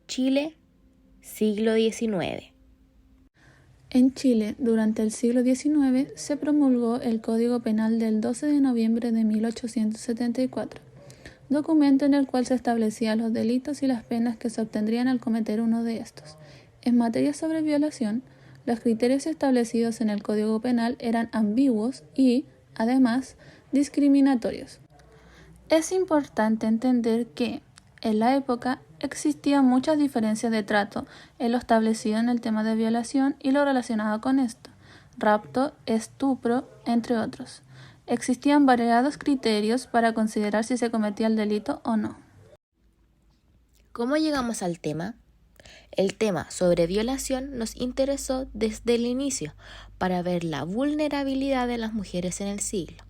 Chile, siglo XIX. En Chile, durante el siglo XIX, se promulgó el Código Penal del 12 de noviembre de 1874, documento en el cual se establecían los delitos y las penas que se obtendrían al cometer uno de estos. En materia sobre violación, los criterios establecidos en el Código Penal eran ambiguos y, además, discriminatorios. Es importante entender que, en la época, existían muchas diferencias de trato en lo establecido en el tema de violación y lo relacionado con esto, rapto, estupro, entre otros. Existían variados criterios para considerar si se cometía el delito o no. ¿Cómo llegamos al tema? El tema sobre violación nos interesó desde el inicio para ver la vulnerabilidad de las mujeres en el siglo.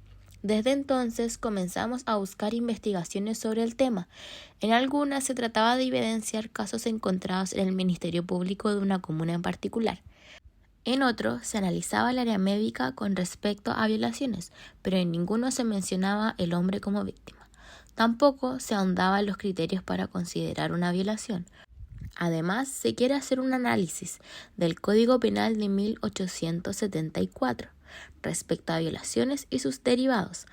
Desde entonces comenzamos a buscar investigaciones sobre el tema. En algunas se trataba de evidenciar casos encontrados en el Ministerio Público de una comuna en particular. En otros se analizaba el área médica con respecto a violaciones, pero en ninguno se mencionaba el hombre como víctima. Tampoco se ahondaba en los criterios para considerar una violación. Además, se quiere hacer un análisis del Código Penal de 1874 respecto a violaciones y sus derivados,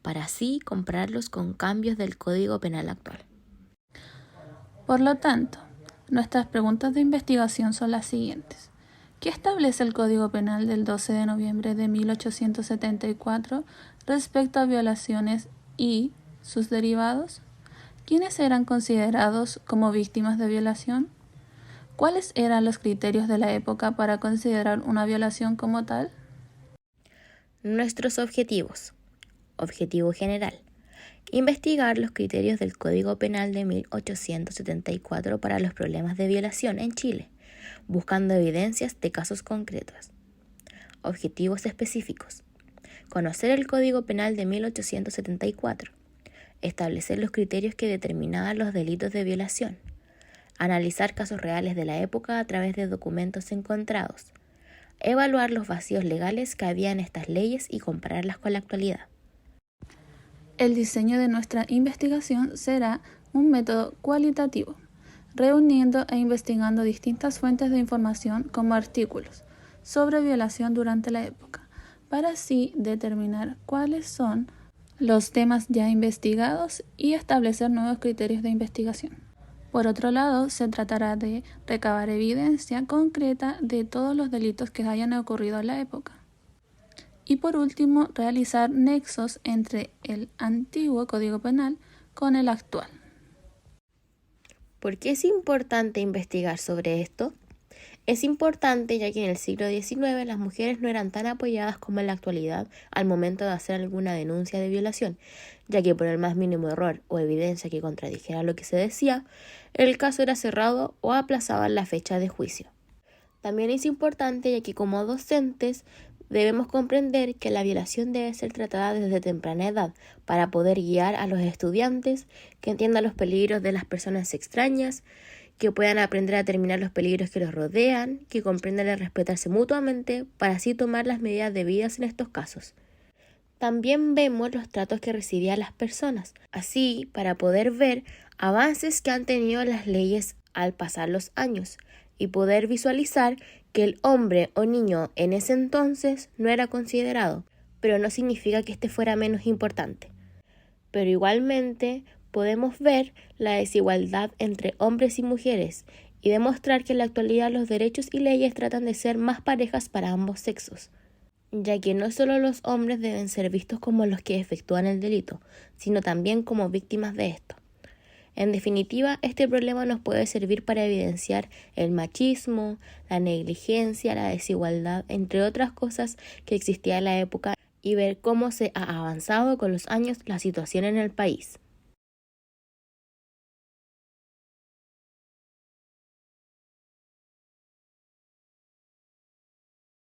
para así compararlos con cambios del Código Penal actual. Por lo tanto, nuestras preguntas de investigación son las siguientes. ¿Qué establece el Código Penal del 12 de noviembre de 1874 respecto a violaciones y sus derivados? ¿Quiénes eran considerados como víctimas de violación? ¿Cuáles eran los criterios de la época para considerar una violación como tal? Nuestros objetivos. Objetivo general. Investigar los criterios del Código Penal de 1874 para los problemas de violación en Chile, buscando evidencias de casos concretos. Objetivos específicos. Conocer el Código Penal de 1874. Establecer los criterios que determinaban los delitos de violación. Analizar casos reales de la época a través de documentos encontrados. Evaluar los vacíos legales que había en estas leyes y compararlas con la actualidad. El diseño de nuestra investigación será un método cualitativo, reuniendo e investigando distintas fuentes de información como artículos sobre violación durante la época, para así determinar cuáles son los temas ya investigados y establecer nuevos criterios de investigación. Por otro lado, se tratará de recabar evidencia concreta de todos los delitos que hayan ocurrido en la época. Y por último, realizar nexos entre el antiguo Código Penal con el actual. ¿Por qué es importante investigar sobre esto? Es importante ya que en el siglo XIX las mujeres no eran tan apoyadas como en la actualidad al momento de hacer alguna denuncia de violación, ya que por el más mínimo error o evidencia que contradijera lo que se decía, el caso era cerrado o aplazaban la fecha de juicio. También es importante ya que como docentes debemos comprender que la violación debe ser tratada desde temprana edad para poder guiar a los estudiantes que entiendan los peligros de las personas extrañas, que puedan aprender a determinar los peligros que los rodean, que comprendan el respetarse mutuamente para así tomar las medidas debidas en estos casos. También vemos los tratos que recibían las personas, así para poder ver avances que han tenido las leyes al pasar los años y poder visualizar que el hombre o niño en ese entonces no era considerado, pero no significa que este fuera menos importante. Pero igualmente podemos ver la desigualdad entre hombres y mujeres y demostrar que en la actualidad los derechos y leyes tratan de ser más parejas para ambos sexos, ya que no solo los hombres deben ser vistos como los que efectúan el delito, sino también como víctimas de esto. En definitiva, este problema nos puede servir para evidenciar el machismo, la negligencia, la desigualdad, entre otras cosas que existía en la época y ver cómo se ha avanzado con los años la situación en el país.